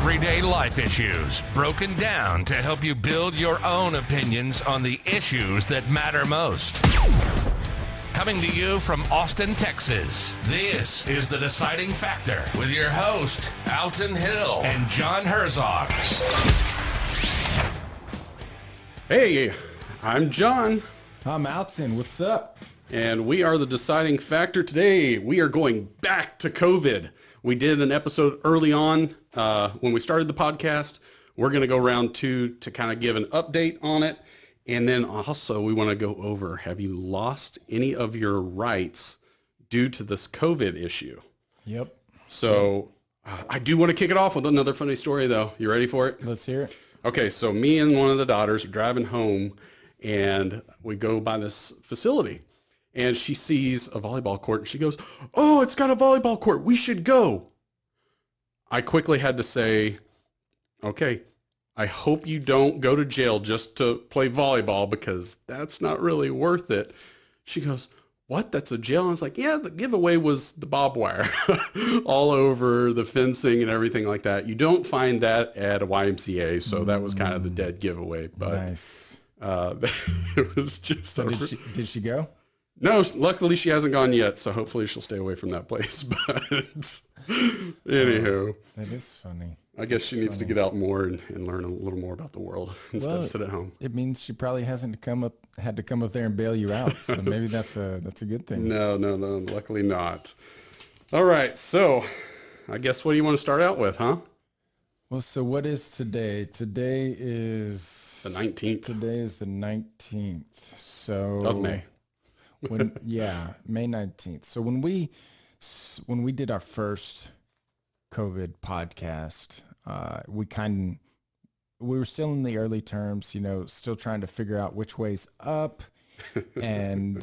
Everyday life issues broken down to help you build your own opinions on the issues that matter most. Coming to you from Austin, Texas, this is The Deciding Factor with your host, Alton Hill and John Herzog. Hey, I'm John. I'm Alton. What's up? And we are The Deciding Factor. Today, we are going back to COVID. We did an episode early on when we started the podcast. We're going to go round two to kind of give an update on it. And then also we want to go over, have you lost any of your rights due to this COVID issue? Yep. So I do want to kick it off with another funny story, though. You ready for it? Let's hear it. Okay, so me and one of the daughters are driving home, and we go by this facility. And she sees a volleyball court, and she goes, "Oh, it's got a volleyball court. We should go." I quickly had to say, okay, I hope you don't go to jail just to play volleyball, because that's not really worth it. She goes, "What? That's a jail?" I was like, "Yeah, the giveaway was the barbed wire all over the fencing and everything like that. You don't find that at a YMCA, so that was kind of the dead giveaway." But nice. It was just So did she go? No, luckily she hasn't gone yet, so hopefully she'll stay away from that place. But anywho, That is funny. I guess she needs to get out more and learn a little more about the world instead of sit at home. It means she probably had to come up there and bail you out. So maybe that's a good thing. No, luckily not. All right, so I guess what do you want to start out with, huh? Well, so what is today? Today is The 19th. Today is the 19th. So Of May. May 19th. So when we did our first COVID podcast, we were still in the early terms, still trying to figure out which way's up. And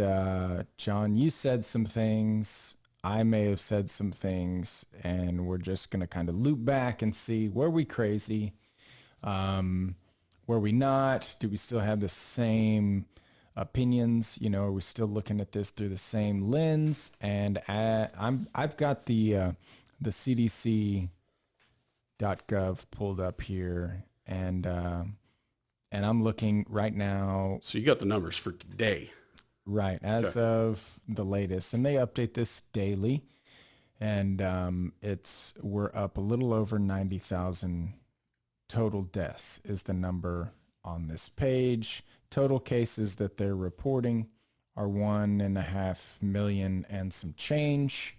John, you said some things. I may have said some things, and we're just going to kind of loop back and see, were we crazy? Were we not? Do we still have the same opinions? Are we still looking at this through the same lens? And I've got the CDC.gov pulled up here, and I'm looking right now. So you got the numbers for today. Right, as of the latest, and they update this daily, and we're up a little over 90,000 total deaths is the number on this page. Total cases that they're reporting are 1.5 million and some change.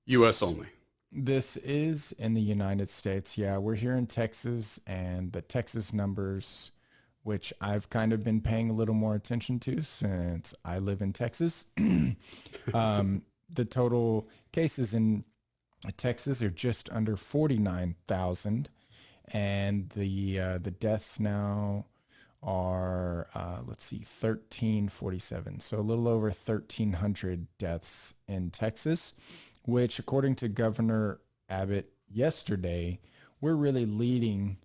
U.S. only. This is in the United States. Yeah, we're here in Texas, and the Texas numbers, which I've kind of been paying a little more attention to since I live in Texas. The total cases in Texas are just under 49,000, and the deaths now are 1347. So a little over 1,300 deaths in Texas, which, according to Governor Abbott yesterday, we're really leading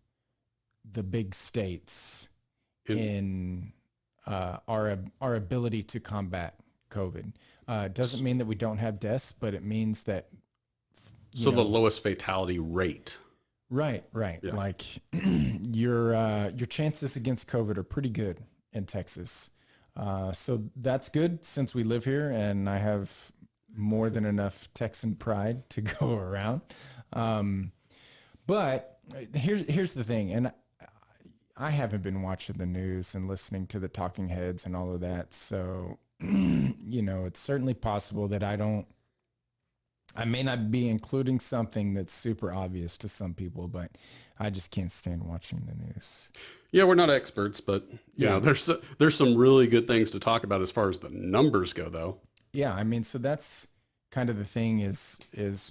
the big states in our ability to combat COVID. It doesn't mean that we don't have deaths, but it means that the lowest fatality rate. Right. Yeah. Like your chances against COVID are pretty good in Texas. So that's good since we live here, and I have more than enough Texan pride to go around. But here's the thing, and I haven't been watching the news and listening to the talking heads and all of that. So, it's certainly possible that I may not be including something that's super obvious to some people, but I just can't stand watching the news. Yeah, we're not experts, but there's some really good things to talk about as far as the numbers go, though. Yeah, so that's kind of the thing is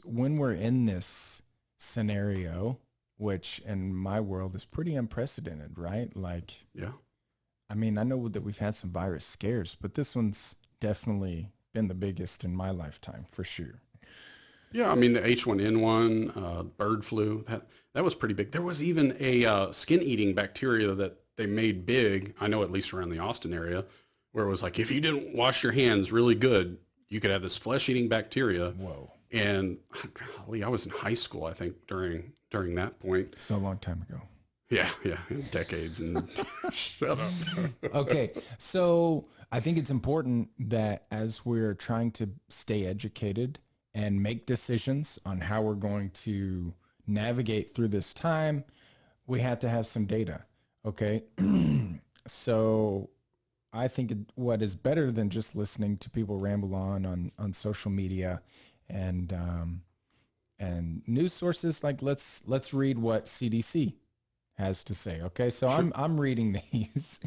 when we're in this scenario, which in my world is pretty unprecedented, right? Like, yeah. I know that we've had some virus scares, but this one's definitely been the biggest in my lifetime, for sure. Yeah, the H1N1 bird flu, that was pretty big. There was even a skin-eating bacteria that they made big, I know at least around the Austin area, where it was like, if you didn't wash your hands really good, you could have this flesh-eating bacteria. Whoa. And golly, I was in high school, I think, during that point. So a long time ago. Yeah, decades and shut up. Okay, so I think it's important that as we're trying to stay educated and make decisions on how we're going to navigate through this time, we have to have some data. Okay, so I think what is better than just listening to people ramble on social media and news sources, like let's read what CDC has to say. Okay, so sure. I'm reading these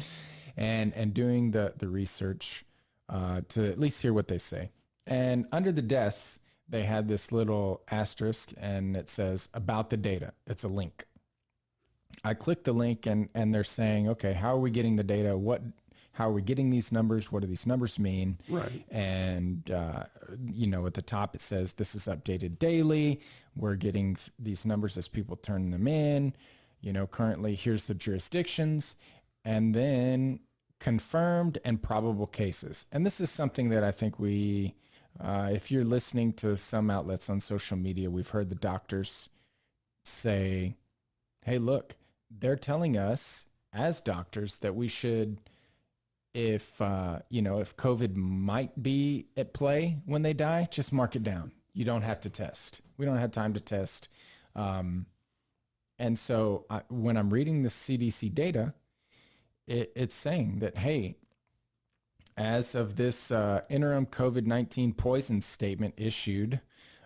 and doing the research to at least hear what they say. And under the deaths, they had this little asterisk, and it says about the data. It's a link. I click the link, and they're saying, okay, how are we getting the data? How are we getting these numbers? What do these numbers mean? Right. And, at the top, it says this is updated daily. We're getting these numbers as people turn them in. Currently, here's the jurisdictions. And then confirmed and probable cases. And this is something that I think if you're listening to some outlets on social media, we've heard the doctors say, hey, look, they're telling us as doctors that we should, if COVID might be at play when they die, just mark it down. You don't have to test. We don't have time to test. And so when I'm reading the CDC data, it's saying that, hey, as of this interim COVID-19 poison statement issued,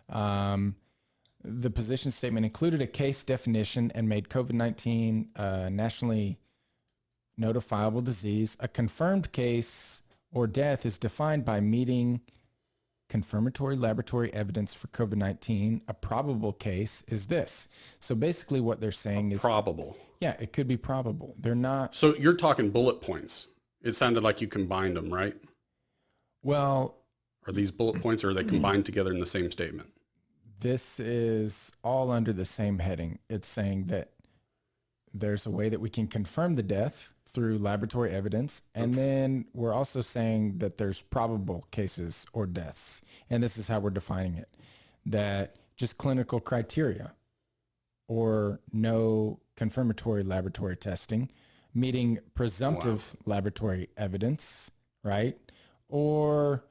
the position statement included a case definition and made COVID-19 nationally notifiable disease. A confirmed case or death is defined by meeting confirmatory laboratory evidence for COVID-19. A probable case is this. So basically what they're saying is probable. Yeah, it could be probable. They're not. So you're talking bullet points. It sounded like you combined them, right? Well, are these bullet points, or are they combined together in the same statement? This is all under the same heading. It's saying that there's a way that we can confirm the death through laboratory evidence. And then we're also saying that there's probable cases or deaths. And this is how we're defining it, that just clinical criteria or no confirmatory laboratory testing, meeting presumptive laboratory evidence, right? Or,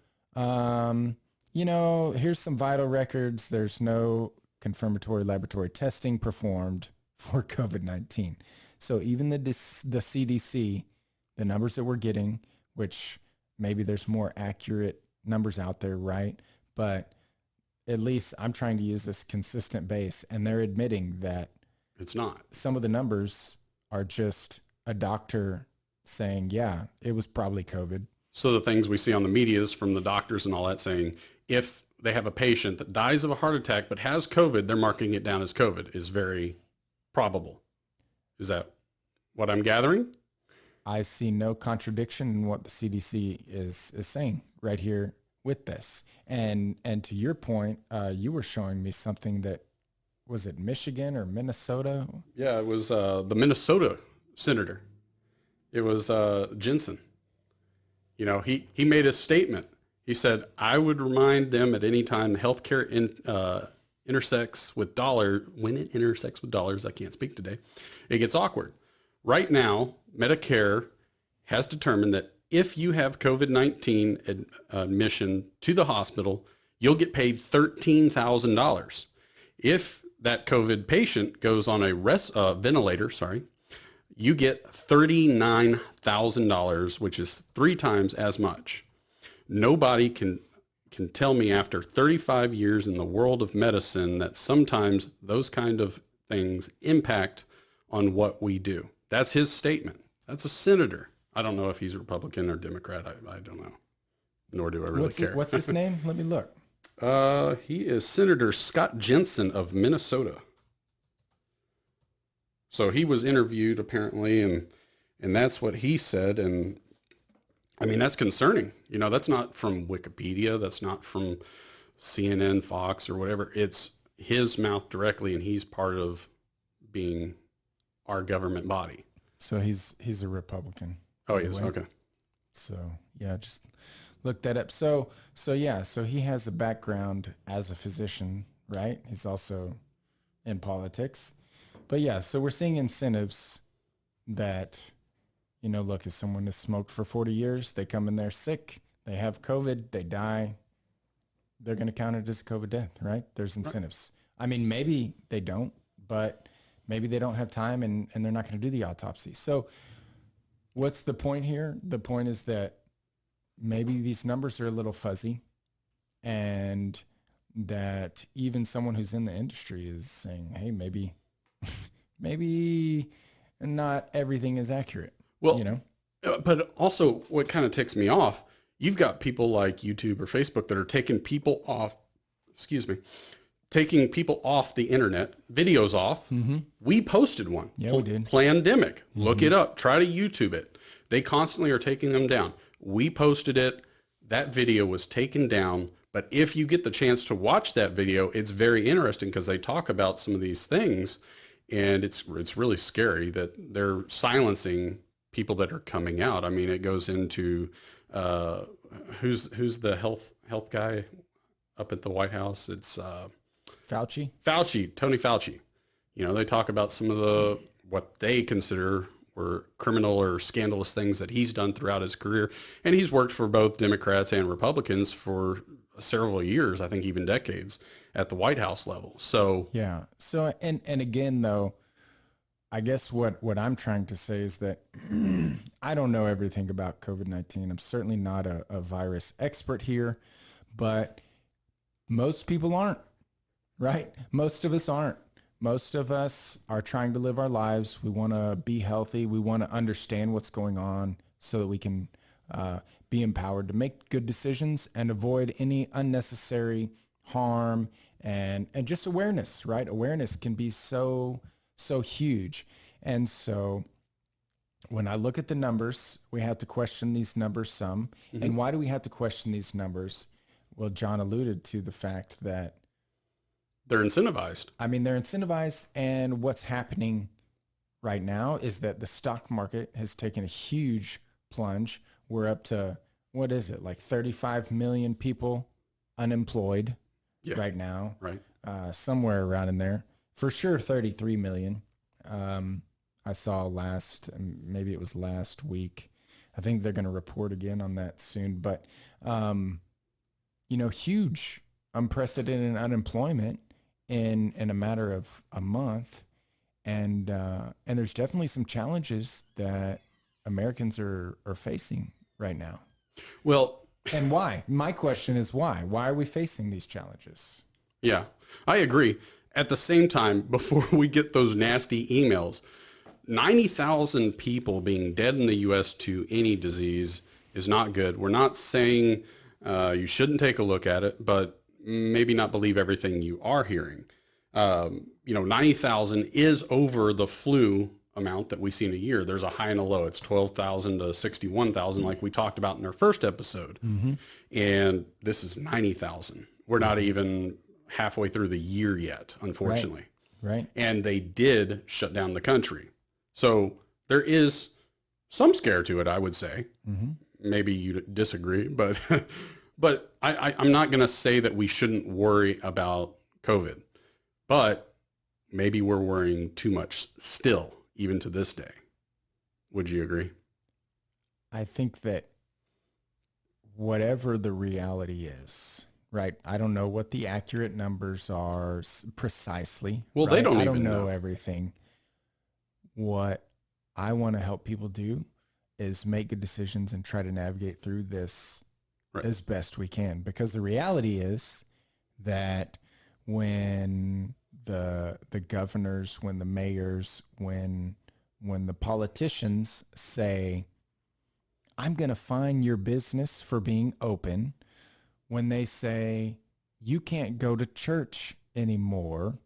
here's some vital records. There's no confirmatory laboratory testing performed for COVID-19. So even the CDC, the numbers that we're getting, which maybe there's more accurate numbers out there, right? But at least I'm trying to use this consistent base, and they're admitting that it's not. Some of the numbers are just a doctor saying, yeah, it was probably COVID. So the things we see on the media is from the doctors and all that saying, if they have a patient that dies of a heart attack but has COVID, they're marking it down as COVID, is very probable. Is that what I'm gathering? I see no contradiction in what the CDC is saying right here with this. And to your point, you were showing me something that, was it Michigan or Minnesota? Yeah, it was the Minnesota senator. It was Jensen. He made a statement. He said, I would remind them at any time healthcare intersects with dollars. When it intersects with dollars, I can't speak today, it gets awkward. Right now, Medicare has determined that if you have COVID-19 admission to the hospital, you'll get paid $13,000. If that COVID patient goes on a ventilator, you get $39,000, which is 3 times as much. Nobody can tell me after 35 years in the world of medicine that sometimes those kind of things impact on what we do. That's his statement. That's a senator. I don't know if he's Republican or Democrat. I don't know. Nor do I really care. What's his name? Let me look. He is Senator Scott Jensen of Minnesota. So he was interviewed apparently, and that's what he said. And I mean, that's concerning. That's not from Wikipedia. That's not from CNN, Fox, or whatever. It's his mouth directly, and he's part of being our government body. So he's a Republican. Oh, he is. Okay. So yeah, just look that up. So yeah, so he has a background as a physician, right? He's also in politics. But yeah, so we're seeing incentives that, look, if someone has smoked for 40 years, they come in there sick, they have COVID, they die, they're going to count it as a COVID death, right? There's incentives. Right. I mean, maybe they don't, but maybe they don't have time and they're not going to do the autopsy. So what's the point here? The point is that maybe these numbers are a little fuzzy, and that even someone who's in the industry is saying, hey, maybe not everything is accurate. Well, but also what kind of ticks me off, you've got people like YouTube or Facebook that are taking people off the internet, videos off. Mm-hmm. We posted one. Yeah, we did. Plandemic. Mm-hmm. Look it up. Try to YouTube it. They constantly are taking them down. We posted it. That video was taken down. But if you get the chance to watch that video, it's very interesting because they talk about some of these things, and it's really scary that they're silencing people that are coming out. I mean, it goes into who's the health guy up at the White House? It's Tony Fauci. They talk about some of what they consider were criminal or scandalous things that he's done throughout his career. And he's worked for both Democrats and Republicans for several years, I think even decades, at the White House level. So yeah. So and again, though, I guess what I'm trying to say is that I don't know everything about COVID-19. I'm certainly not a virus expert here, but most people aren't, right? Most of us aren't. Most of us are trying to live our lives. We want to be healthy. We want to understand what's going on so that we can be empowered to make good decisions and avoid any unnecessary harm and just awareness, right? Awareness can be so huge. And so when I look at the numbers, we have to question these numbers some. Mm-hmm. And why do we have to question these numbers? Well, John alluded to the fact that they're incentivized. I mean, they're incentivized. And what's happening right now is that the stock market has taken a huge plunge. We're up to, what is it, like 35 million people unemployed right now. Right. Somewhere around in there. For sure, 33 million. I saw maybe it was last week. I think they're going to report again on that soon. But, huge, unprecedented unemployment in a matter of a month. And there's definitely some challenges that Americans are facing right now. Well, and why? My question is why? Why are we facing these challenges? Yeah, I agree. At the same time, before we get those nasty emails, 90,000 people being dead in the U.S. to any disease is not good. We're not saying you shouldn't take a look at it, but maybe not believe everything you are hearing. 90,000 is over the flu amount that we see in a year. There's a high and a low. It's 12,000 to 61,000 like we talked about in our first episode. Mm-hmm. And this is 90,000. We're not even halfway through the year yet, unfortunately. Right. And they did shut down the country. So there is some scare to it, I would say. Mm-hmm. Maybe you disagree, but I'm not going to say that we shouldn't worry about COVID, but maybe we're worrying too much still, even to this day. Would you agree? I think that whatever the reality is, right? I don't know what the accurate numbers are precisely. Well, right? they don't I even don't know everything. What I want to help people do is make good decisions and try to navigate through this as best we can. Because the reality is that when the governors, when the mayors, when the politicians say, I'm going to fine your business for being open, when they say you can't go to church anymore,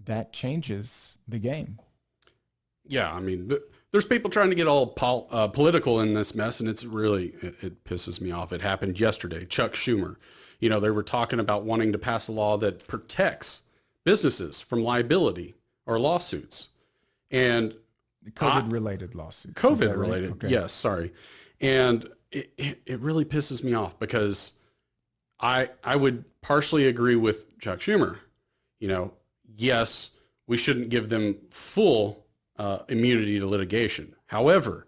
that changes the game. Yeah, I mean, there's people trying to get all political in this mess, and it pisses me off. It happened yesterday. Chuck Schumer, they were talking about wanting to pass a law that protects businesses from liability or lawsuits. And COVID-related lawsuits. COVID-related, right? Okay. Yes, sorry. And it really pisses me off because I would partially agree with Chuck Schumer. Yes, we shouldn't give them full immunity to litigation. However,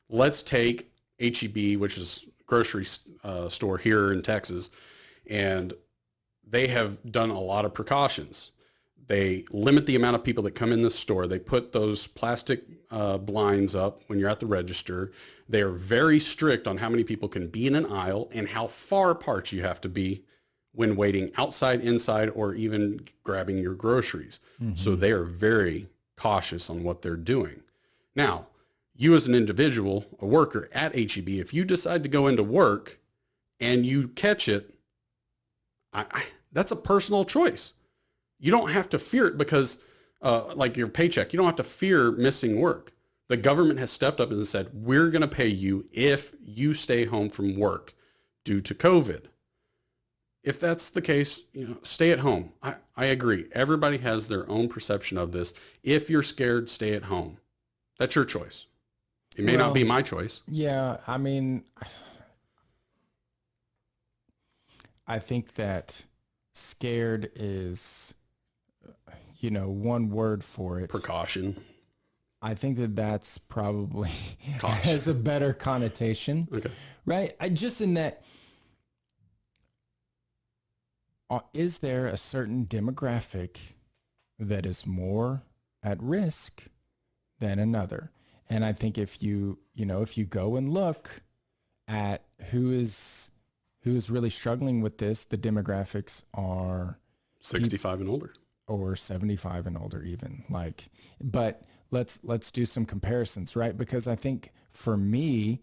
let's take H-E-B, which is a grocery store here in Texas, and they have done a lot of precautions. They limit the amount of people that come in the store. They put those plastic blinds up when you're at the register. They are very strict on how many people can be in an aisle and how far apart you have to be when waiting outside, inside, or even grabbing your groceries. Mm-hmm. So they are very cautious on what they're doing. Now, you as an individual, a worker at H-E-B, if you decide to go into work and you catch it, that's a personal choice. You don't have to fear it because, like your paycheck, you don't have to fear missing work. The government has stepped up and said, we're going to pay you if you stay home from work due to COVID. If that's the case, stay at home. I agree. Everybody has their own perception of this. If you're scared, stay at home. That's your choice. It may not be my choice. Yeah, I mean, I think that scared is, one word for it. Precaution. I think that that's probably has a better connotation. Okay. Right? Just in that, is there a certain demographic that is more at risk than another? And I think if you go and look at who is really struggling with this, the demographics are 65 and older, or 75 and older even. But let's do some comparisons, right? Because I think for me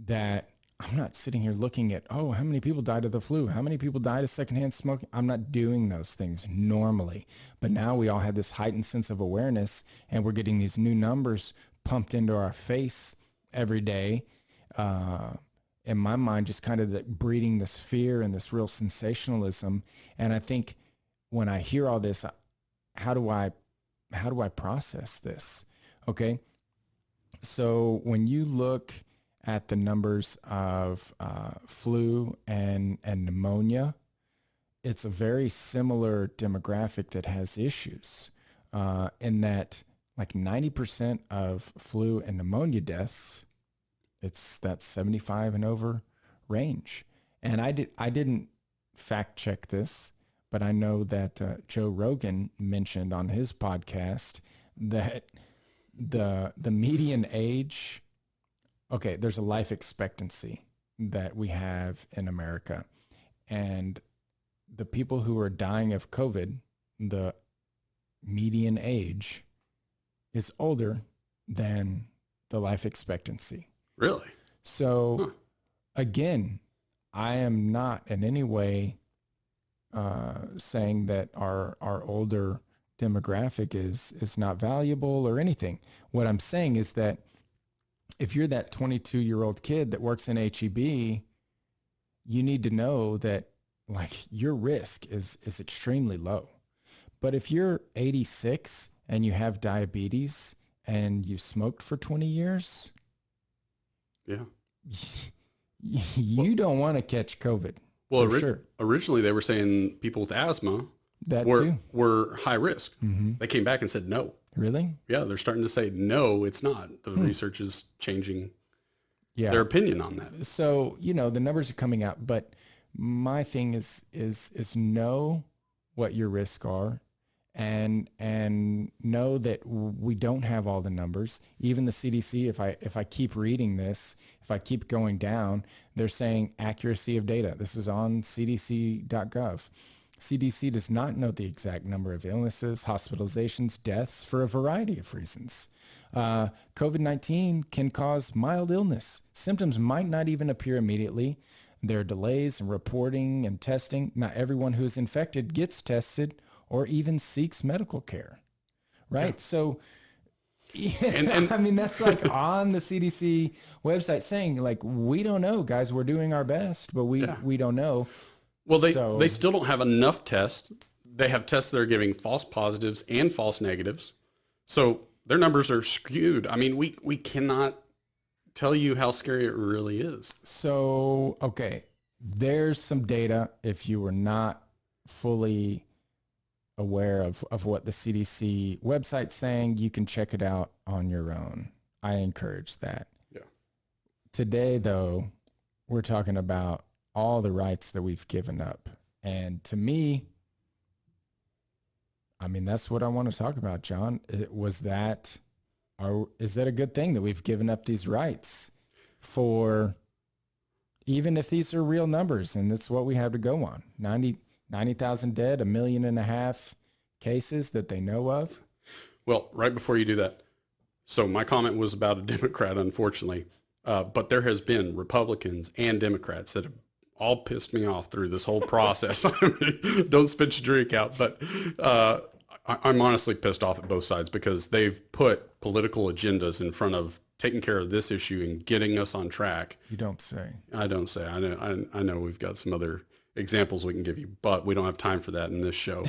that I'm not sitting here looking at, how many people died of the flu? How many people died of secondhand smoking? I'm not doing those things normally. But now we all have this heightened sense of awareness, and we're getting these new numbers pumped into our face every day. In my mind, just kind of breeding this fear and this real sensationalism. And I think when I hear all this, how do I process this? Okay. So when you look at the numbers of flu and pneumonia, it's a very similar demographic that has issues in that 90% of flu and pneumonia deaths, it's that 75 and over range. And I didn't fact check this, but I know that Joe Rogan mentioned on his podcast that the median age, there's a life expectancy that we have in America. And the people who are dying of COVID, the median age is older than the life expectancy. Really? So, again, I am not in any way saying that our older demographic is not valuable or anything. What I'm saying is that if you're that 22-year-old kid that works in H-E-B, you need to know that your risk is extremely low. But if you're 86 and you have diabetes and you smoked for 20 years, you don't want to catch COVID. Well, sure. Originally they were saying people with asthma were high risk. Mm-hmm. They came back and said no. Really? Yeah, they're starting to say no, it's not. The research is changing their opinion on that. So, the numbers are coming out, but my thing is know what your risks are and know that we don't have all the numbers. Even the CDC, if I keep reading this, if I keep going down, they're saying accuracy of data. This is on cdc.gov. CDC does not know the exact number of illnesses, hospitalizations, deaths for a variety of reasons. COVID-19 can cause mild illness. Symptoms might not even appear immediately. There are delays in reporting and testing. Not everyone who's infected gets tested or even seeks medical care, right? Yeah. So, and I mean, that's on the CDC website saying we don't know, guys, we're doing our best, but we don't know. Well, they still don't have enough tests. They have tests that are giving false positives and false negatives. So their numbers are skewed. I mean, we cannot tell you how scary it really is. So, okay, there's some data. If you were not fully aware of what the CDC website's saying, you can check it out on your own. I encourage that. Yeah. Today, though, we're talking about all the rights that we've given up. And to me, I mean, that's what I want to talk about, John. Is that a good thing that we've given up these rights for, even if these are real numbers, and that's what we have to go on? 90,000 dead, 1.5 million cases that they know of. Well, right before you do that, so my comment was about a Democrat, unfortunately, but there has been Republicans and Democrats that have all pissed me off through this whole process. I mean, don't spit your drink out, but I'm honestly pissed off at both sides because they've put political agendas in front of taking care of this issue and getting us on track. You don't say. I don't say. I know we've got some other examples we can give you, but we don't have time for that in this show.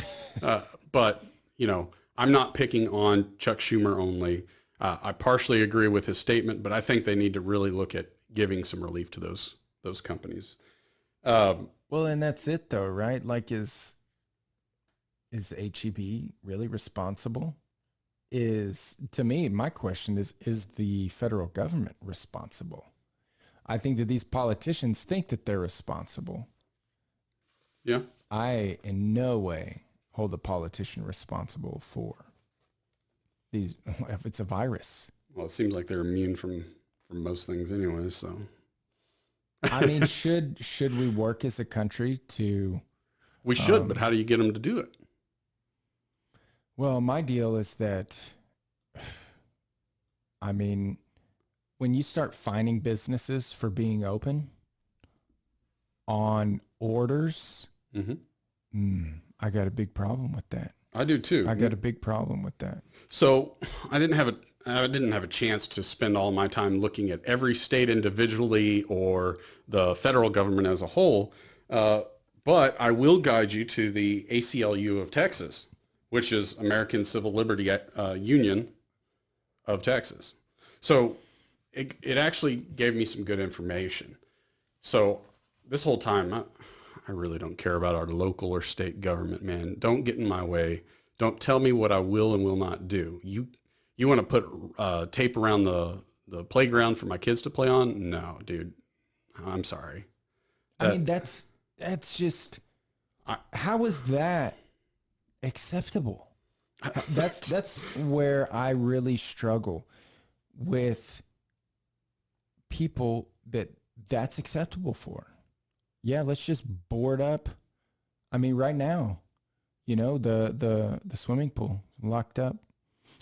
But, you know, I'm not picking on Chuck Schumer only. I partially agree with his statement, but I think they need to really look at giving some relief to those companies. Well, and that's it though, right? Like, is HEB really responsible? To me, my question is the federal government responsible? I think that these politicians think that they're responsible. Yeah. I in no way hold a politician responsible for these, if it's a virus. Well, it seems like they're immune from most things anyway, so. I mean, should we work as a country to... We should, but how do you get them to do it? Well, my deal is that, I mean, when you start fining businesses for being open on orders, I got a big problem with that. I do too. I got a big problem with that. So I didn't have a chance to spend all my time looking at every state individually or the federal government as a whole, but I will guide you to the ACLU of Texas, which is American Civil Liberty Union of Texas. So it actually gave me some good information. So this whole time, I really don't care about our local or state government, man. Don't get in my way. Don't tell me what I will and will not do. You want to put tape around the playground for my kids to play on? No, dude. I'm sorry. I mean, that's just, how is that acceptable? That's where I really struggle with people that's acceptable for. Yeah, let's just board up. I mean, right now, you know, the swimming pool locked up,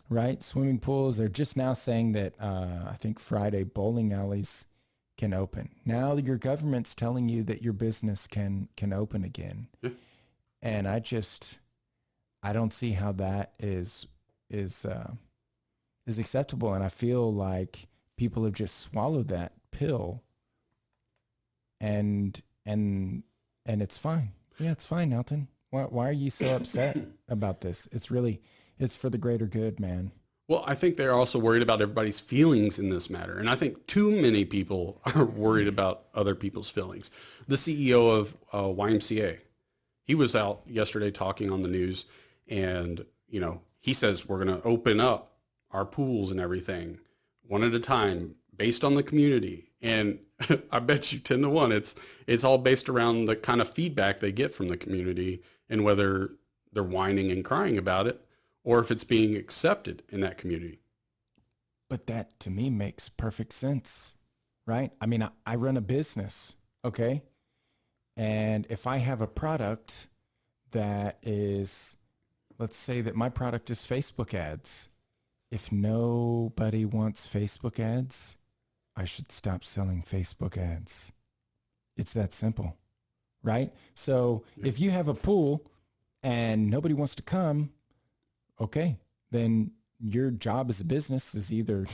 right? Swimming pools, they're just now saying that I think Friday bowling alleys can open. Now your government's telling you that your business can open again. Yeah. And I don't see how that is acceptable. And I feel like people have just swallowed that pill and it's fine. Yeah, it's fine, Alton. Why are you so upset about this? It's for the greater good, man. Well, I think they're also worried about everybody's feelings in this matter. And I think too many people are worried about other people's feelings. The CEO of YMCA, he was out yesterday talking on the news, and, you know, he says we're going to open up our pools and everything one at a time based on the community. And I bet you 10 to 1, it's all based around the kind of feedback they get from the community and whether they're whining and crying about it or if it's being accepted in that community. But that to me makes perfect sense, right? I mean, I run a business, okay? And if I have a product that is, let's say that my product is Facebook ads. If nobody wants Facebook ads, I should stop selling Facebook ads. It's that simple, right? So if you have a pool and nobody wants to come, okay, then your job as a business is either,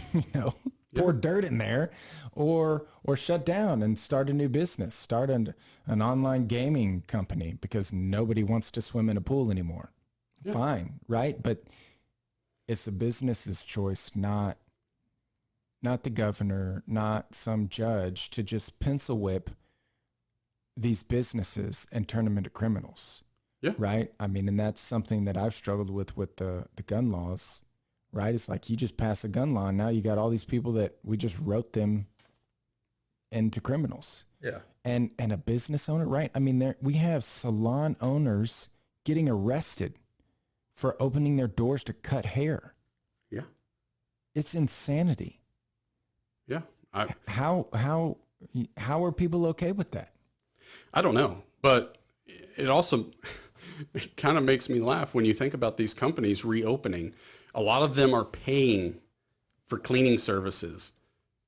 pour dirt in there or shut down and start a new business, start an online gaming company because nobody wants to swim in a pool anymore. Yeah. Fine, right? But it's the business's choice, not not the governor, not some judge, to just pencil whip these businesses and turn them into criminals. Yeah. Right. I mean, and that's something that I've struggled with the gun laws. Right. It's like you just pass a gun law and now you got all these people that we just wrote them into criminals. Yeah. And a business owner. Right. I mean, we have salon owners getting arrested for opening their doors to cut hair. Yeah. It's insanity. Yeah. How are people okay with that? I don't know, but it also it kind of makes me laugh when you think about these companies reopening. A lot of them are paying for cleaning services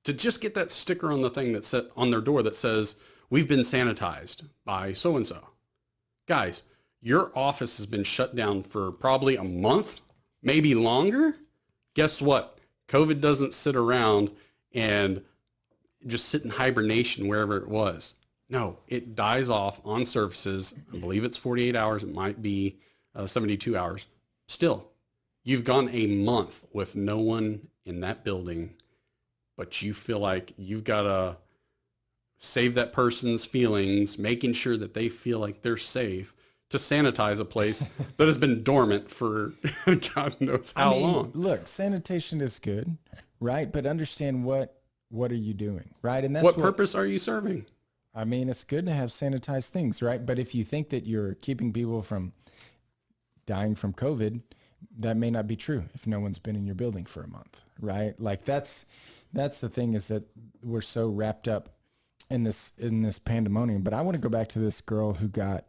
to just get that sticker on the thing that's set on their door that says, we've been sanitized by so-and-so. Guys, your office has been shut down for probably a month, maybe longer. Guess what? COVID doesn't sit around and just sit in hibernation wherever it was. No, it dies off on surfaces. I believe it's 48 hours. It might be 72 hours. Still, you've gone a month with no one in that building, but you feel like you've got to save that person's feelings, making sure that they feel like they're safe, to sanitize a place that has been dormant for God knows how long. Look, sanitation is good, right? But understand what are you doing, right? And that's what purpose are you serving? I mean, it's good to have sanitized things, right? But if you think that you're keeping people from dying from COVID, that may not be true if no one's been in your building for a month, right? Like that's the thing, is that we're so wrapped up in this pandemonium. But I want to go back to this girl who got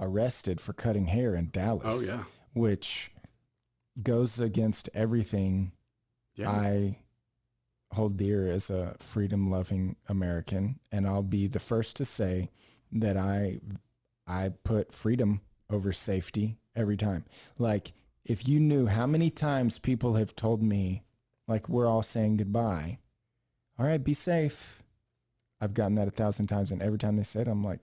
arrested for cutting hair in Dallas. Oh yeah. Which goes against everything I hold dear as a freedom-loving American, and I'll be the first to say that I put freedom over safety every time. Like, if you knew how many times people have told me, like, we're all saying goodbye, all right, be safe. I've gotten that 1,000 times, and every time they said, I'm like,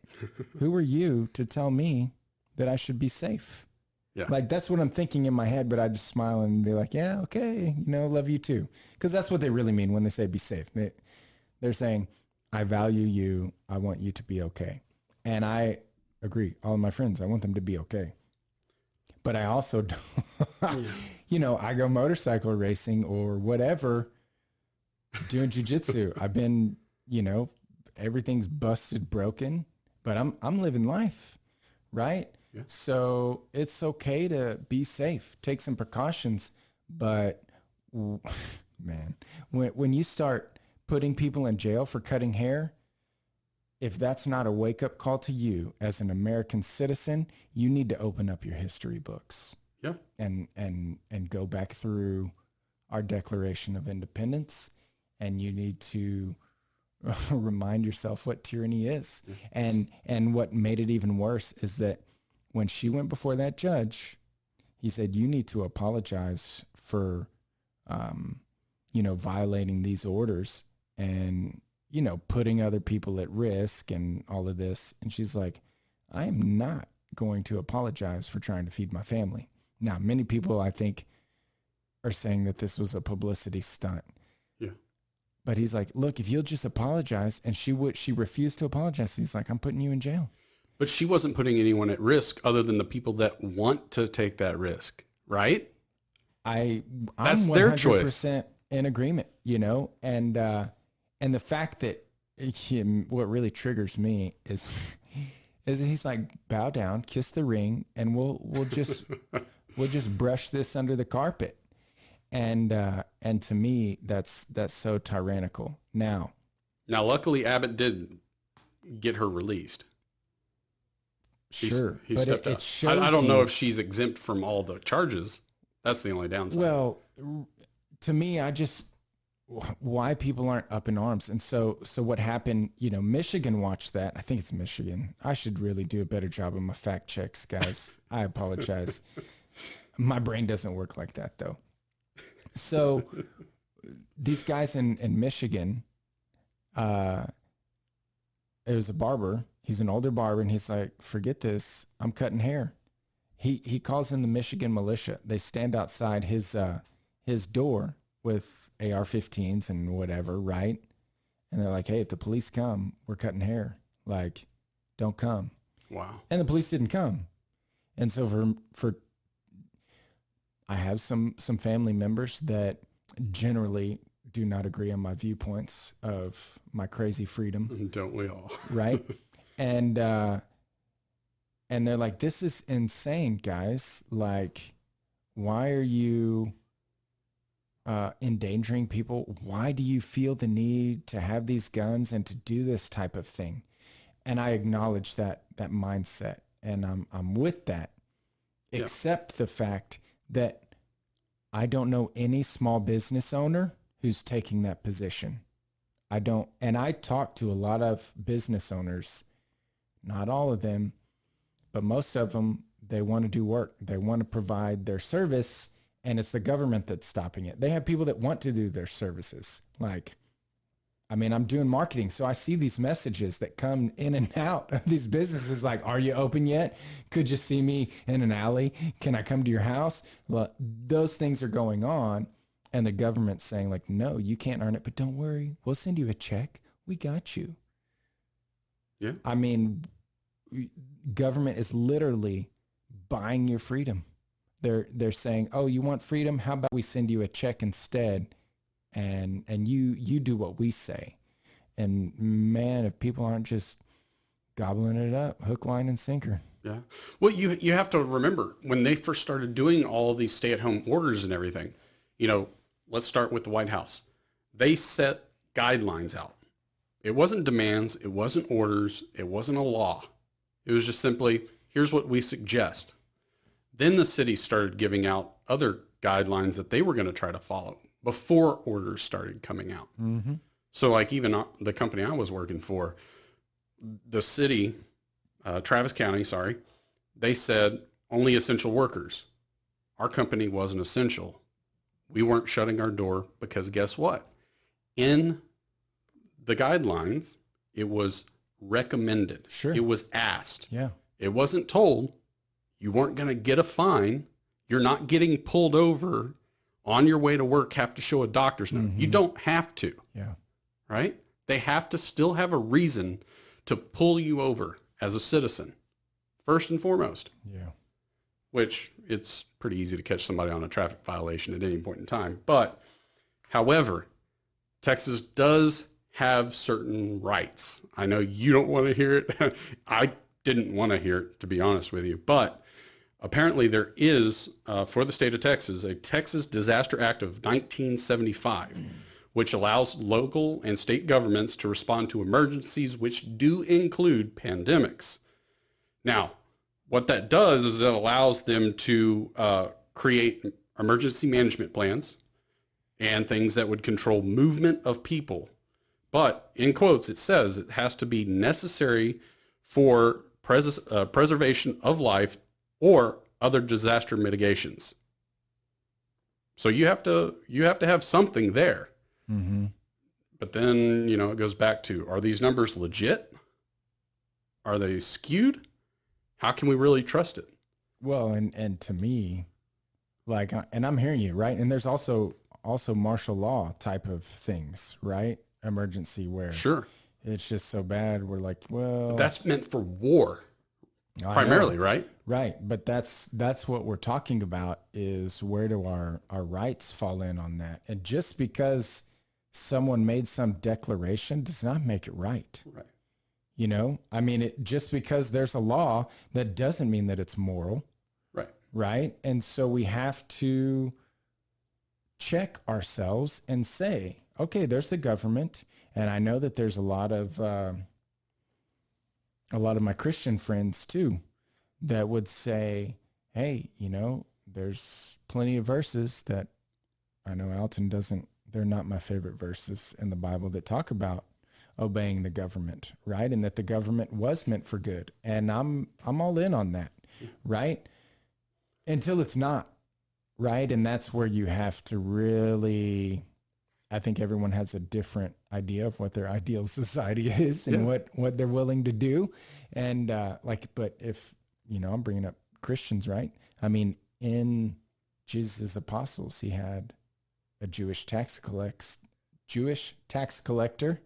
who are you to tell me that I should be safe? Yeah. Like, that's what I'm thinking in my head, but I just smile and be like, yeah, okay, love you too. Because that's what they really mean when they say be safe. They're saying, I value you. I want you to be okay. And I agree. All of my friends, I want them to be okay. But I also don't, I go motorcycle racing or whatever, doing jujitsu. I've been, everything's busted, broken, but I'm living life, right? Yeah. So it's okay to be safe, take some precautions, but man, when you start putting people in jail for cutting hair, if that's not a wake-up call to you as an American citizen, you need to open up your history books. Yeah. And go back through our Declaration of Independence, and you need to remind yourself what tyranny is. Yeah. And what made it even worse is that when she went before that judge, he said, you need to apologize for, violating these orders and, putting other people at risk and all of this. And she's like, I am not going to apologize for trying to feed my family. Now, many people, I think, are saying that this was a publicity stunt. Yeah. But he's like, look, if you'll just apologize. And she refused to apologize. He's like, I'm putting you in jail. But she wasn't putting anyone at risk other than the people that want to take that risk, right? I'm That's their choice. In agreement, and the fact that what really triggers me is he's like, bow down, kiss the ring, and we'll just brush this under the carpet. And to me, that's so tyrannical. Now, luckily Abbott did get her released. Sure, he stepped up. I don't know if she's exempt from all the charges. That's the only downside. Well, to me, why people aren't up in arms. And so what happened, Michigan watched that. I think it's Michigan. I should really do a better job of my fact checks, guys. I apologize. My brain doesn't work like that, though. So these guys in Michigan, it was a barber. He's an older barber, and he's like, forget this. I'm cutting hair. He calls in the Michigan Militia. They stand outside his door with AR-15s and whatever, right? And they're like, hey, if the police come, we're cutting hair. Like, don't come. Wow. And the police didn't come. And so I have some family members that generally do not agree on my viewpoints of my crazy freedom. Don't we all? Right? And they're like, this is insane, guys. Like, why are you endangering people? Why do you feel the need to have these guns and to do this type of thing? And I acknowledge that mindset, and I'm with that, except the fact that I don't know any small business owner who's taking that position. I don't, and I talk to a lot of business owners, not all of them, but most of them, they want to do work. They want to provide their service, and it's the government that's stopping it. They have people that want to do their services. Like, I mean, I'm doing marketing, so I see these messages that come in and out of these businesses like, are you open yet? Could you see me in an alley? Can I come to your house? Well, those things are going on, and the government's saying like, no, you can't earn it, but don't worry. We'll send you a check. We got you. Yeah. I mean, government is literally buying your freedom. They're saying, oh, you want freedom? How about we send you a check instead? And you do what we say. And man, if people aren't just gobbling it up, hook, line, and sinker. Yeah. Well, you have to remember when they first started doing all of these stay-at-home orders and everything, let's start with the White House. They set guidelines out. It wasn't demands. It wasn't orders. It wasn't a law. It was just simply, here's what we suggest. Then the city started giving out other guidelines that they were going to try to follow before orders started coming out. Mm-hmm. So like even the company I was working for, the city, Travis County, they said only essential workers. Our company wasn't essential. We weren't shutting our door because guess what? In the guidelines, it was recommended. Sure. It was asked. Yeah. It wasn't told. You weren't going to get a fine. You're not getting pulled over on your way to work, have to show a doctor's note. Mm-hmm. You don't have to. Yeah. Right? They have to still have a reason to pull you over as a citizen, first and foremost. Yeah. Which it's pretty easy to catch somebody on a traffic violation at any point in time. But, however, Texas does have certain rights. I know you don't want to hear it. I didn't want to hear it, to be honest with you. But apparently there is, for the state of Texas, a Texas Disaster Act of 1975, which allows local and state governments to respond to emergencies which do include pandemics. Now, what that does is it allows them to create emergency management plans and things that would control movement of people. But in quotes, it says it has to be necessary for preservation of life or other disaster mitigations. So you have to have something there. Mm-hmm. But then, it goes back to, are these numbers legit? Are they skewed? How can we really trust it? Well, and to me, like, and I'm hearing you, right? And there's also martial law type of things, right? Emergency where Sure. It's just so bad. We're like, well, But that's meant for war primarily, right? Right. But that's what we're talking about is where do our rights fall in on that? And just because someone made some declaration does not make it right. Right. I mean, just because there's a law, that doesn't mean that it's moral. Right. Right. And so we have to check ourselves and say, okay, there's the government. And I know that there's a lot of my Christian friends too, that would say, hey, there's plenty of verses that I know Alton doesn't, they're not my favorite verses in the Bible that talk about obeying the government, right? And that the government was meant for good. And I'm all in on that, right? Until it's not, right? And that's where you have to really, I think everyone has a different idea of what their ideal society is and what they're willing to do. And but if, I'm bringing up Christians, right? I mean, in Jesus' apostles, he had a Jewish tax collector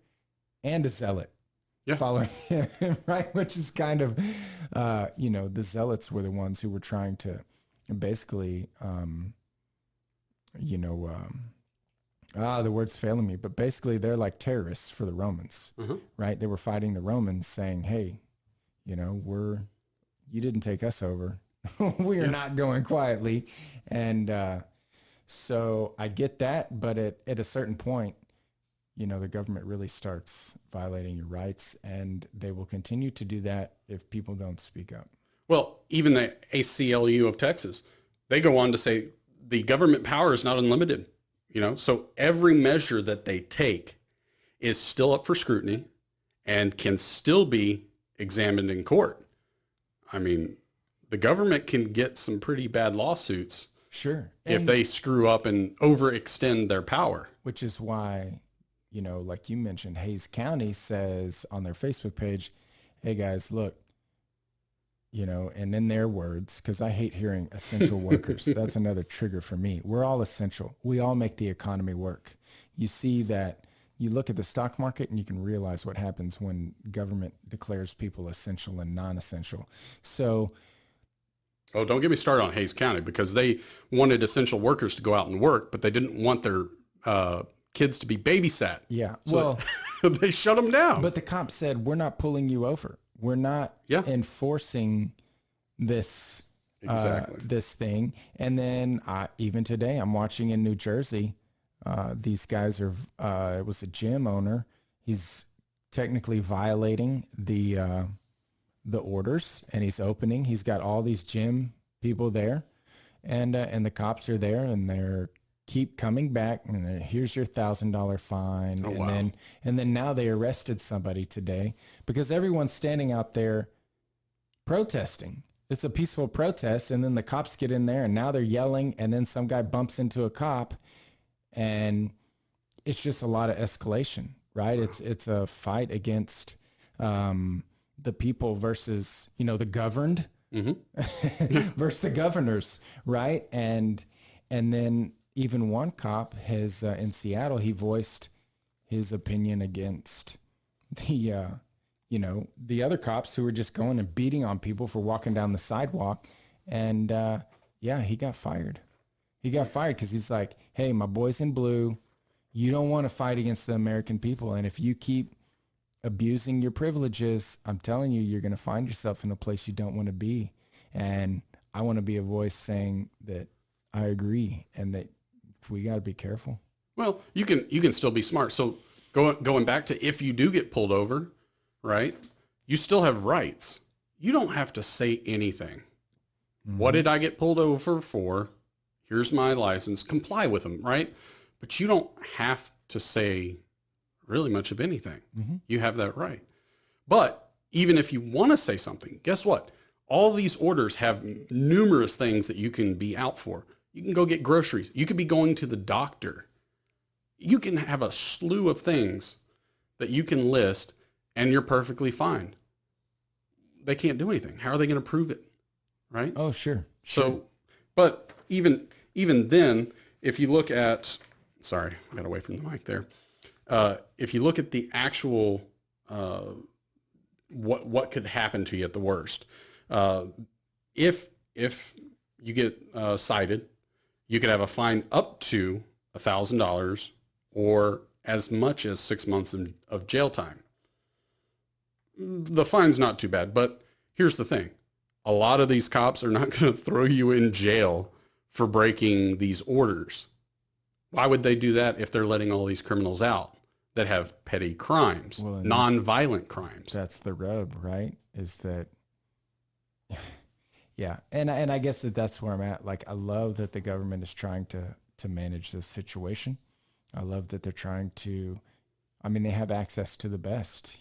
and a zealot. Yeah. Following him, right? Which is kind of, the zealots were the ones who were trying to basically, the word's failing me, but basically they're like terrorists for the Romans, right? They were fighting the Romans saying, hey, you didn't take us over. We are not going quietly. And so I get that, but at a certain point, the government really starts violating your rights, and they will continue to do that if people don't speak up. Well, even the ACLU of Texas, they go on to say the government power is not unlimited, so every measure that they take is still up for scrutiny and can still be examined in court. I mean, the government can get some pretty bad lawsuits. Sure. If they screw up and overextend their power. Which is why, like you mentioned, Hays County says on their Facebook page, hey guys, look, and in their words, because I hate hearing essential workers. That's another trigger for me. We're all essential. We all make the economy work. You see that, you look at the stock market and you can realize what happens when government declares people essential and non-essential. So, oh, don't get me started on Hays County, because they wanted essential workers to go out and work, but they didn't want their kids to be babysat. Yeah. So they shut them down. But the cop said, we're not pulling you over. We're not enforcing this, this thing. And then even today, I'm watching in New Jersey, these guys are, it was a gym owner. He's technically violating the orders, and he's opening. He's got all these gym people there, and the cops are there, and they're keep coming back. And here's your $1,000 fine. Oh, and wow. then now they arrested somebody today because everyone's standing out there protesting. It's a peaceful protest, and then the cops get in there, and now they're yelling, and then some guy bumps into a cop, and it's just a lot of escalation, right? Wow. It's a fight against the people versus, the governed versus the governors, right? And then even one cop has in Seattle, he voiced his opinion against the other cops who were just going and beating on people for walking down the sidewalk. And he got fired. He got fired because he's like, hey, my boy's in blue. You don't want to fight against the American people. And if you keep abusing your privileges, I'm telling you, you're going to find yourself in a place you don't want to be. And I want to be a voice saying that I agree and that we got to be careful. Well, you can still be smart. So going back to, if you do get pulled over, right, you still have rights. You don't have to say anything. Mm-hmm. What did I get pulled over for? Here's my license. Comply with them, right? But you don't have to say really much of anything. Mm-hmm. You have that right. But even if you want to say something, guess what? All these orders have numerous things that you can be out for. You can go get groceries. You could be going to the doctor. You can have a slew of things that you can list, and you're perfectly fine. They can't do anything. How are they going to prove it? Right? Oh, sure. So, but even then, if you look at, sorry, I got away from the mic there. If you look at the actual, what could happen to you at the worst, if you get cited, you could have a fine up to $1,000 or as much as 6 months of jail time. The fine's not too bad, but here's the thing. A lot of these cops are not going to throw you in jail for breaking these orders. Why would they do that if they're letting all these criminals out that have petty crimes, non-violent crimes? That's the rub, right? Is that, yeah. And I guess that's where I'm at. Like, I love that the government is trying to manage this situation. I love that they're trying to, they have access to the best,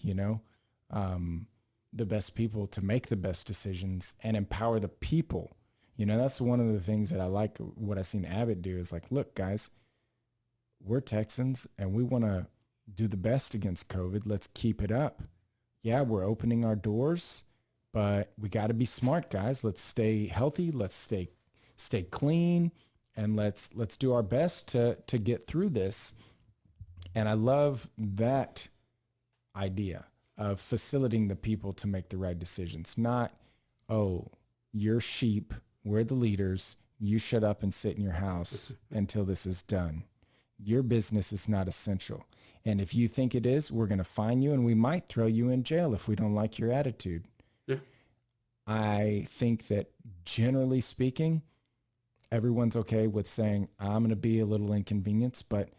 the best people to make the best decisions and empower the people. That's one of the things that I like what I've seen Abbott do is like, look, guys, we're Texans and we want to do the best against COVID. Let's keep it up. Yeah, we're opening our doors, but we got to be smart, guys. Let's stay healthy. Let's stay clean. and let's do our best to get through this. And I love that idea of facilitating the people to make the right decisions. Not, oh, you're sheep, we're the leaders, you shut up and sit in your house until this is done. Your business is not essential. And if you think it is, we're going to fine you, and we might throw you in jail if we don't like your attitude. Yeah. I think that generally speaking, everyone's okay with saying, I'm going to be a little inconvenienced, but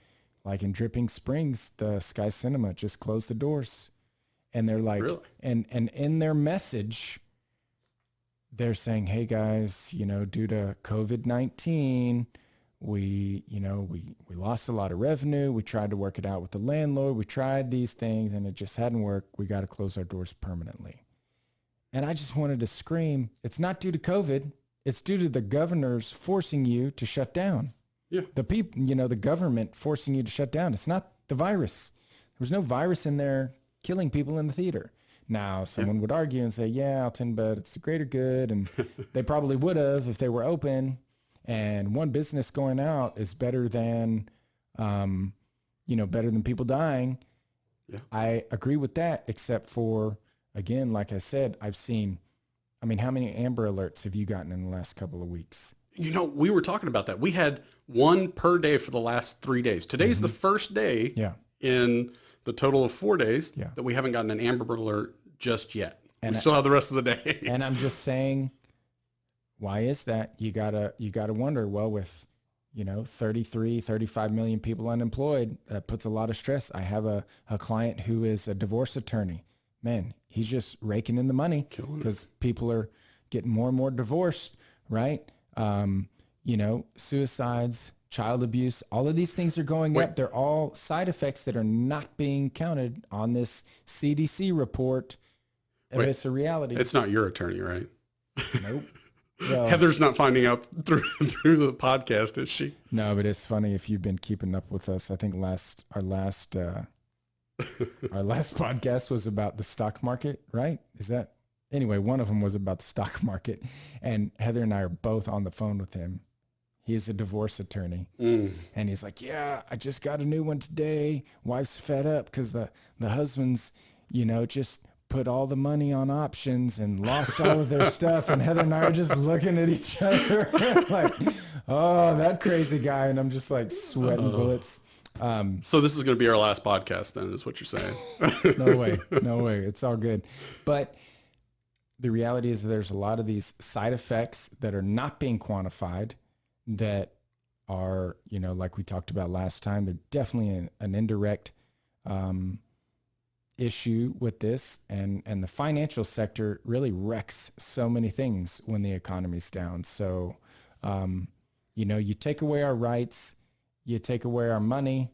like in Dripping Springs, the Sky Cinema just closed the doors. And they're like, Really? and in their message, they're saying, hey guys, due to COVID-19, we lost a lot of revenue. We tried to work it out with the landlord. We tried these things and it just hadn't worked. We got to close our doors permanently. And I just wanted to scream, it's not due to COVID. It's due to the governors forcing you to shut down. Yeah. The people, the government forcing you to shut down. It's not the virus. There was no virus in there killing people in the theater. Now, someone would argue and say, yeah, Alton, but it's the greater good. And they probably would have if they were open. And one business going out is better than, better than people dying. Yeah. I agree with that, except for, again, like I said, how many Amber Alerts have you gotten in the last couple of weeks? We were talking about that. We had one per day for the last 3 days. Today's the first day in the total of 4 days that we haven't gotten an Amber Alert just yet. And we still have the rest of the day. And I'm just saying, why is that? You gotta wonder, well, with, 33, 35 million people unemployed, that puts a lot of stress. I have a client who is a divorce attorney. Man, he's just raking in the money because people are getting more and more divorced, right? Suicides, child abuse, all of these things are going up. They're all side effects that are not being counted on this CDC report. It's a reality. It's not your attorney, right? Nope. Well, Heather's not finding out through the podcast, is she? No, but it's funny if you've been keeping up with us. I think our last podcast was about the stock market, right? Anyway, one of them was about the stock market, and Heather and I are both on the phone with him. He's a divorce attorney, and he's like, yeah, I just got a new one today. Wife's fed up because the husband's, just put all the money on options and lost all of their stuff. And Heather and I are just looking at each other like, oh, that crazy guy. And I'm just like sweating bullets. So this is going to be our last podcast then, is what you're saying. No way. It's all good. But the reality is there's a lot of these side effects that are not being quantified that are, like we talked about last time, they're definitely an indirect issue with this. And the financial sector really wrecks so many things when the economy's down. So, you take away our rights, you take away our money,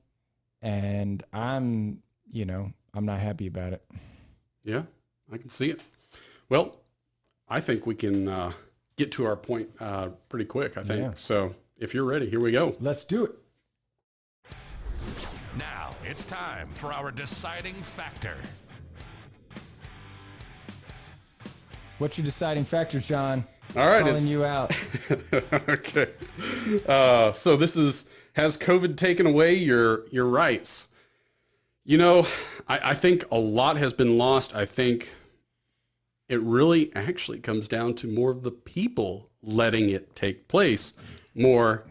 and I'm not happy about it. Yeah, I can see it. Well, I think we can get to our point pretty quick, I think. Yeah. So if you're ready, here we go. Let's do it. Now it's time for our deciding factor. What's your deciding factor, John? All right. Calling you out. Okay. So this has COVID taken away your rights? I think a lot has been lost. I think it really actually comes down to more of the people letting it take place more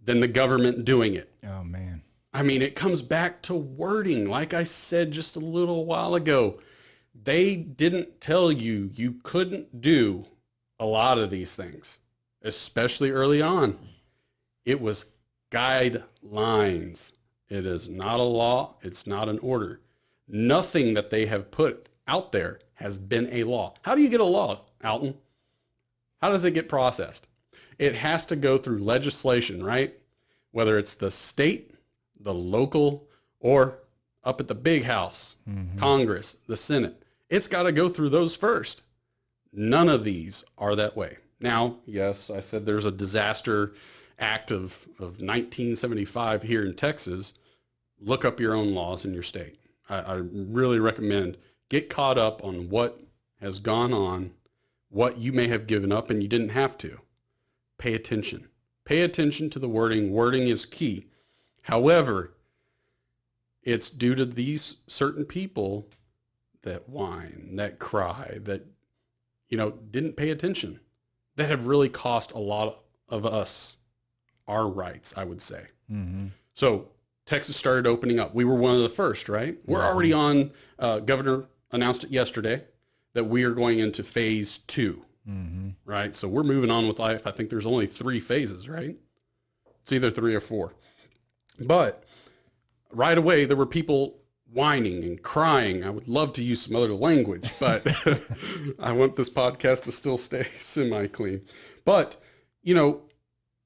than the government doing it. Oh, man. I mean, it comes back to wording. Like I said just a little while ago, they didn't tell you couldn't do a lot of these things, especially early on. It was guidelines. It is not a law. It's not an order. Nothing that they have put out there has been a law. How do you get a law, Alton? How does it get processed? It has to go through legislation, right? Whether it's the state, the local, or up at the big house, Congress, the Senate. It's got to go through those first. None of these are that way. Now, yes, I said there's a disaster act of 1975 here in Texas. Look up your own laws in your state. I really recommend get caught up on what has gone on, what you may have given up and you didn't have to. Pay attention Pay attention to the wording. Wording is key. However, it's due to these certain people that whine, that cry, that, didn't pay attention, that have really cost a lot of us our rights, I would say. Mm-hmm. So Texas started opening up. We were one of the first, right? We're already on, Governor announced it yesterday that we are going into phase 2, right? So we're moving on with life. I think there's only 3 phases, right? It's either 3 or 4. But right away, there were people whining and crying. I would love to use some other language, but I want this podcast to still stay semi-clean. But,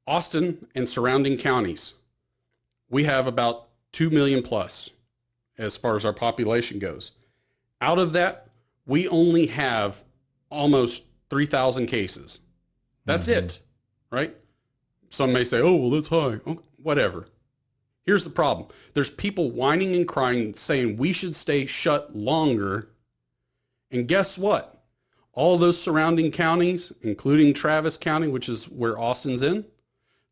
Austin and surrounding counties, we have about 2 million plus as far as our population goes. Out of that, we only have almost 3,000 cases. That's it, right? Some may say, oh, well, that's high. Oh, whatever. Here's the problem. There's people whining and crying, saying we should stay shut longer. And guess what? All those surrounding counties, including Travis County, which is where Austin's in,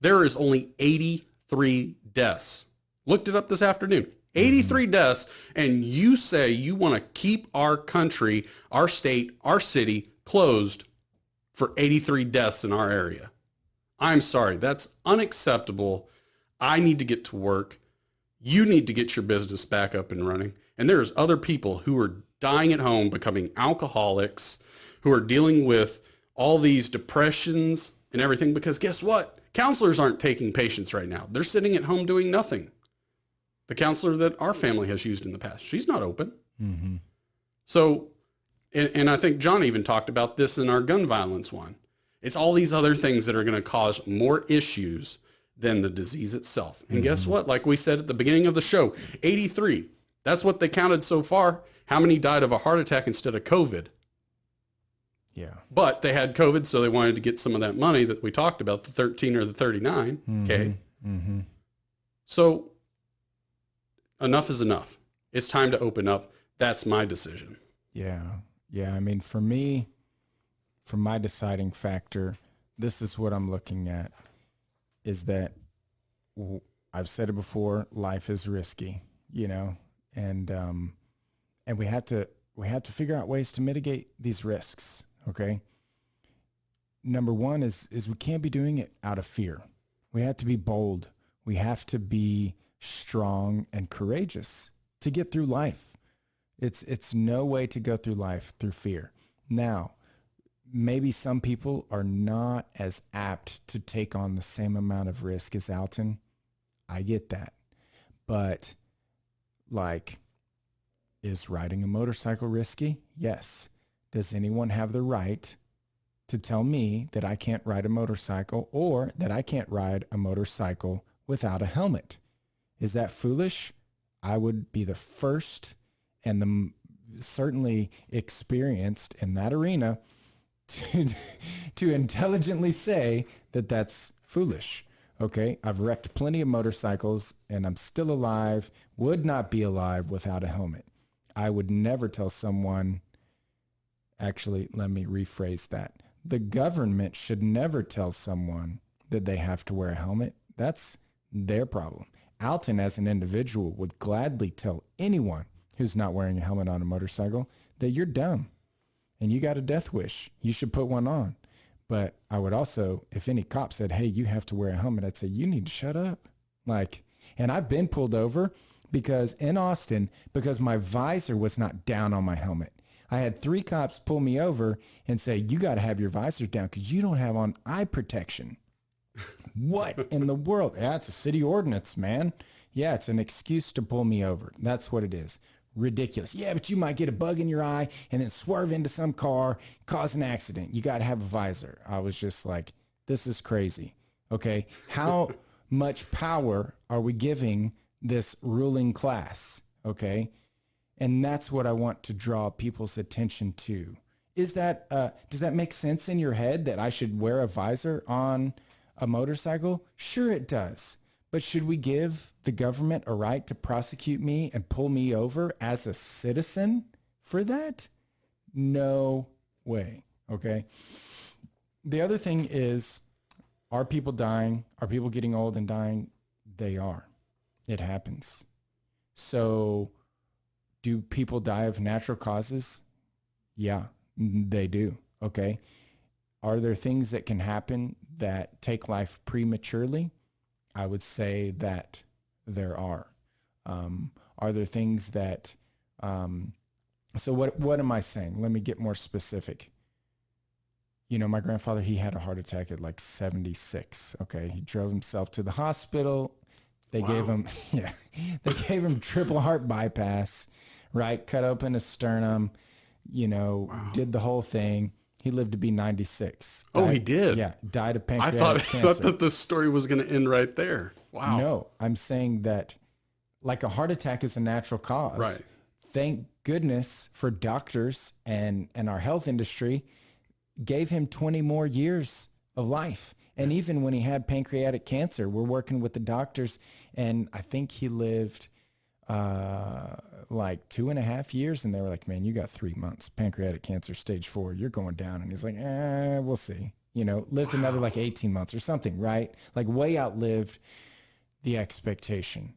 there is only 83 deaths. Looked it up this afternoon. 83 deaths, and you say you want to keep our country, our state, our city closed for 83 deaths in our area. I'm sorry. That's unacceptable. I need to get to work. You need to get your business back up and running. And there's other people who are dying at home, becoming alcoholics, who are dealing with all these depressions and everything, because guess what? Counselors aren't taking patients right now. They're sitting at home doing nothing. The counselor that our family has used in the past, she's not open. Mm-hmm. So, and I think John even talked about this in our gun violence one. It's all these other things that are going to cause more issues than the disease itself. And guess what? Like we said at the beginning of the show, 83. That's what they counted so far. How many died of a heart attack instead of COVID? Yeah. But they had COVID, so they wanted to get some of that money that we talked about, the 13 or the 39. Okay. Mm-hmm. So enough is enough. It's time to open up. That's my decision. Yeah. Yeah. I mean, for me, for my deciding factor, this is what I'm looking at, is that I've said it before, life is risky, and we have to figure out ways to mitigate these risks. Okay. Number one is we can't be doing it out of fear. We have to be bold. We have to be strong and courageous to get through life. It's no way to go through life through fear. Now, maybe some people are not as apt to take on the same amount of risk as Alton. I get that. But is riding a motorcycle risky? Yes. Does anyone have the right to tell me that I can't ride a motorcycle or that I can't ride a motorcycle without a helmet? Is that foolish? I would be the first and the certainly experienced in that arena to intelligently say that that's foolish. Okay, I've wrecked plenty of motorcycles and I'm still alive, would not be alive without a helmet. I would never tell someone, actually, let me rephrase that. The government should never tell someone that they have to wear a helmet. That's their problem. Alton, as an individual, would gladly tell anyone who's not wearing a helmet on a motorcycle that you're dumb and you got a death wish. You should put one on. But I would also, if any cop said, hey, you have to wear a helmet, I'd say, you need to shut up. And I've been pulled over in Austin, because my visor was not down on my helmet. I had 3 cops pull me over and say, you got to have your visor down because you don't have on eye protection. What in the world? Yeah, it's a city ordinance, man. Yeah, it's an excuse to pull me over. That's what it is. Ridiculous. Yeah, but you might get a bug in your eye and then swerve into some car, cause an accident. You got to have a visor. I was just like, this is crazy. Okay, how much power are we giving this ruling class? Okay, and that's what I want to draw people's attention to. Is that does that make sense in your head that I should wear a visor on a motorcycle? Sure it does. But should we give the government a right to prosecute me and pull me over as a citizen for that? No way. Okay. The other thing is, Are people dying? Are people getting old and dying? They are. It happens. So do people die of natural causes? Yeah, they do. Okay. Are there things that can happen that take life prematurely? I would say that there are. Are there things that, so what am I saying? Let me get more specific. You know, my grandfather, he had a heart attack at like 76. Okay. He drove himself to the hospital. They gave him, they gave him triple heart bypass, right? Cut open a sternum, did the whole thing. He lived to be 96. Oh, he did? Yeah. Died of pancreatic cancer. I thought the story was going to end right there. Wow. No, I'm saying that like a heart attack is a natural cause. Right. Thank goodness for doctors and our health industry gave him 20 more years of life. And even when he had pancreatic cancer, we're working with the doctors, and I think he lived like 2.5 years, and they were like, man, you got 3 months, pancreatic cancer, stage 4, you're going down. And he's like, we'll see, lived another like 18 months or something, right? Like way outlived the expectation.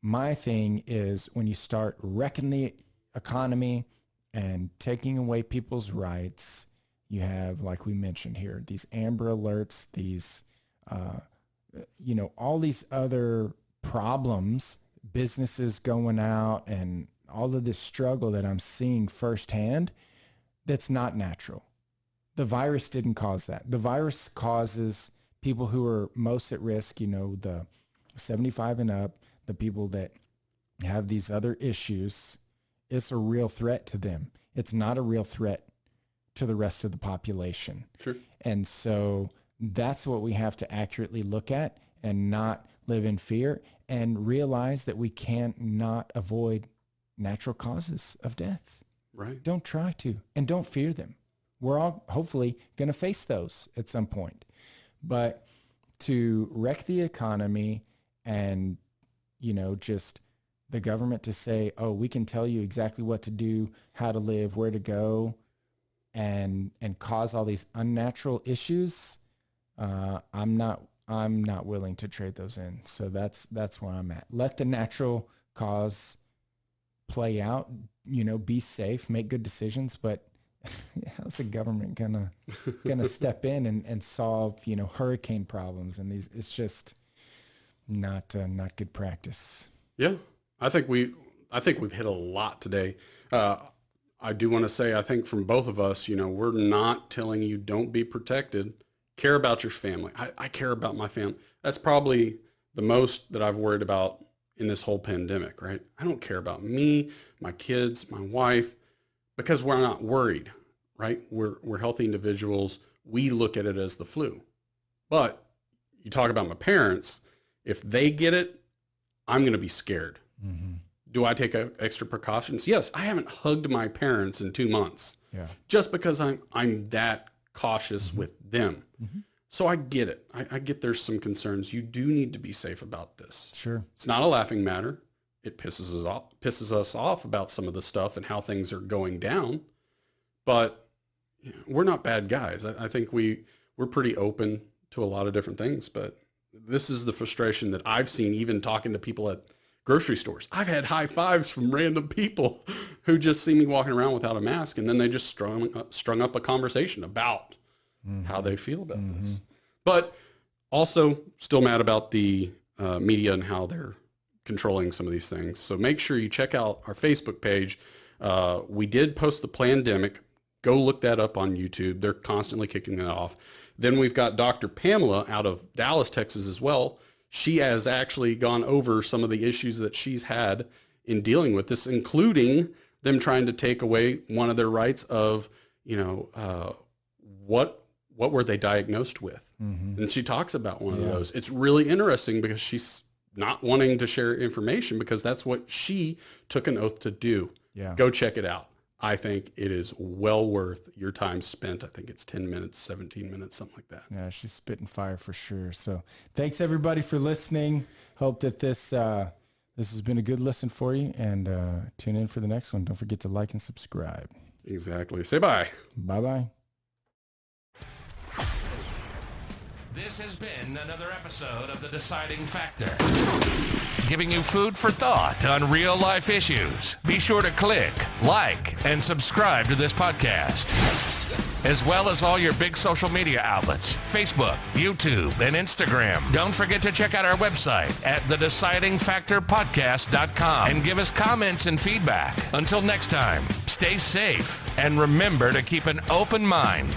My thing is when you start wrecking the economy and taking away people's rights, you have, like we mentioned here, these Amber Alerts, these, all these other problems, businesses going out, and all of this struggle that I'm seeing firsthand, that's not natural. The virus didn't cause that. The virus causes people who are most at risk, the 75 and up, the people that have these other issues. It's a real threat to them. It's not a real threat to the rest of the population. Sure. And so that's what we have to accurately look at and not live in fear and realize that we can't not avoid natural causes of death. Right. Don't try to, and don't fear them. We're all hopefully going to face those at some point. But to wreck the economy and, just the government to say, oh, we can tell you exactly what to do, how to live, where to go, and cause all these unnatural issues, I'm not willing to trade those in. So that's where I'm at. Let the natural cause play out, be safe, make good decisions, but how's the government gonna step in and solve, hurricane problems and these? It's just not good practice. Yeah. I think we've hit a lot today. I do want to say, I think from both of us, we're not telling you don't be protected. Care about your family. I care about my family. That's probably the most that I've worried about in this whole pandemic, right? I don't care about me, my kids, my wife, because we're not worried, right? We're healthy individuals. We look at it as the flu. But you talk about my parents, if they get it, I'm going to be scared. Mm-hmm. Do I take extra precautions? Yes. I haven't hugged my parents in 2 months. Yeah. Just because I'm that cautious mm-hmm. with them. Mm-hmm. So I get it. I get there's some concerns. You do need to be safe about this. Sure. It's not a laughing matter. It pisses us off about some of the stuff and how things are going down. But we're not bad guys. I think we're pretty open to a lot of different things. But this is the frustration that I've seen even talking to people at grocery stores. I've had high fives from random people who just see me walking around without a mask, and then they just strung up a conversation about mm-hmm. how they feel about mm-hmm. this. But also still mad about the media and how they're controlling some of these things. So make sure you check out our Facebook page. We did post the Plandemic. Go look that up on YouTube. They're constantly kicking it off. Then we've got Dr. Pamela out of Dallas, Texas as well. She has actually gone over some of the issues that she's had in dealing with this, including them trying to take away one of their rights of, what were they diagnosed with? Mm-hmm. And she talks about one of those. It's really interesting because she's not wanting to share information because that's what she took an oath to do. Yeah. Go check it out. I think it is well worth your time spent. I think it's 10 minutes, 17 minutes, something like that. Yeah, she's spitting fire for sure. So thanks everybody for listening. Hope that this has been a good listen for you, and tune in for the next one. Don't forget to like and subscribe. Exactly. Say bye. Bye-bye. This has been another episode of The Deciding Factor, giving you food for thought on real-life issues. Be sure to click, like, and subscribe to this podcast, as well as all your big social media outlets, Facebook, YouTube, and Instagram. Don't forget to check out our website at thedecidingfactorpodcast.com and give us comments and feedback. Until next time, stay safe and remember to keep an open mind.